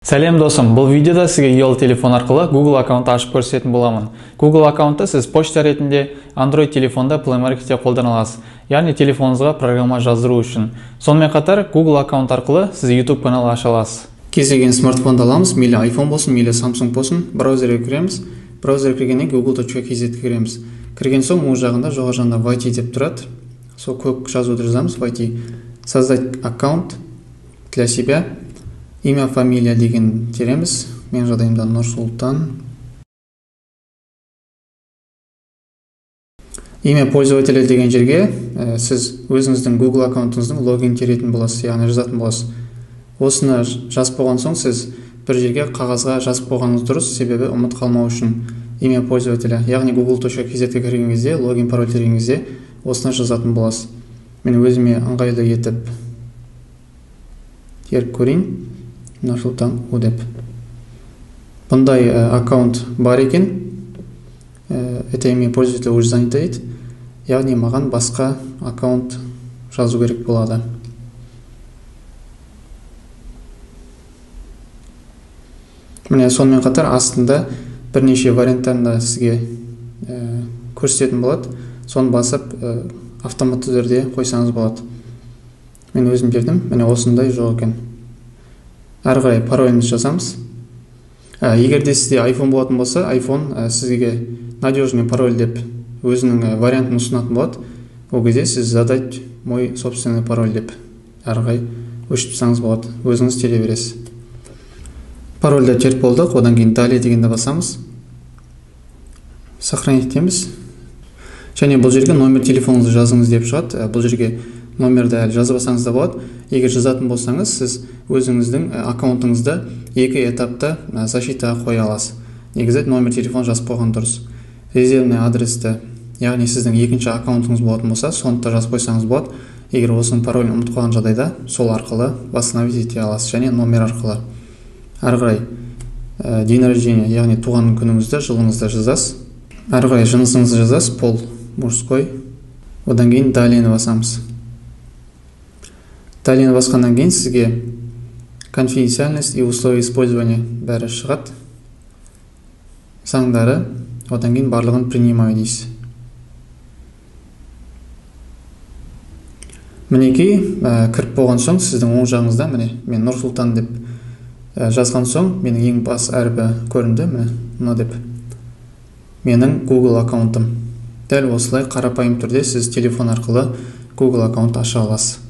Сәлем досым, бұл видеода сізге ұялы телефон арқылы Google аккаунтты ашып көрсететін боламын. Google аккаунтты сіз почта ретінде Android телефонда Play Marketте қолдана аласыз, яғни телефоныңызға программа жаздыру үшін. Сонымен қатар Google аккаунт арқылы сіз YouTube канал аша аласыз. Кез келген смартфонды аламыз, мейлі iPhone болсын, мейлі Samsung болсын, браузерге кіреміз. Браузерге кіргеннен google.kz кіреміз. Кірген соң оң жағында жоғары жағында войти деп тұрады. Сол көк жазуды жазамыз, войти. Создать аккаунт для себя. Имя, фамилия деген тереміз. Мен жағдайымда Нұрсұлтан. Имя пользователя деген жерге сіз өзіңіздің Google аккаунтыңыздың логин теретін боласыз, яғни жазатын боласыз. Осыны жазып болған соң сіз бір жерге қағазға жазып болғаныңыз дұрыс, себебі ұмыт қалмау үшін имя пользователя, яғни google.kz-ге кірген кезде, логин пароль терген кезде осыны жазатын боласыз. Мен өзіме ыңғайлы етіп теріп көрейін. Нұрсұлтан У деп. Бұндай аккаунт бар екен. Это имя пользователя уже занято дейді. Яғни маған басқа аккаунт жазу керек болады. Міне сонымен қатар астында бірнеше варианттарында сізге көрсететін болады. Соны басып автоматты түрде қойсаңыз болады. Мен өзім бердім. Міне осындай жоқ екен. Әрі қарай паролімізді жазамыз. Егер де сізде iPhone болатын болса, iPhone сізге надежный пароль деп өзінің вариантын ұсынатын болады. Ол кезде сіз задать мой собственный пароль деп әрі қарай өшіп тастаңыз болады. Өзіңіз тере бересіз. Парольді теріп болдық. Одан кейін далее дегенді басамыз. Сохранить етеміз. Және бұл жерге номер телефоныңызды жазыңыз деп шығады. Бұл жерге номерді әлі жазып алсаңыз да болады. Егер жазатын болсаңыз, сіз өзіңіздің аккаунтыңызды екі этапта защитаға қоя аласыз. Негізі номер телефон жазып қойған дұрыс. Резервный адресті, яғни сіздің екінші аккаунтыңыз болатын болса, соны да жазып қойсаңыз болады. Егер осының паролін ұмытып қалған жағдайда, сол арқылы восстановить ете аласыз, және номер арқылы. Әрі қарай день рождения, яғни туған күніңізді, жылыңызды жазасыз. Әрі қарай жынысыңызды жазасыз, пол мужской. Одан кейін далее басамыз. Далее басқаннан кейін сізге конфиденциальность и условия использования бәрі шығады. Заңдары, одан кейін барлығын принимаю дейсіз. Мінекей кіріп болған соң сіздің оң жағыңызда, міне мен Нұрсұлтан деп жазған соң менің ең бас әрпі көрінді, міне деп. Менің Google аккаунтым. Дәл осылай қарапайым түрде сіз телефон арқылы Google аккаунт аша аласыз.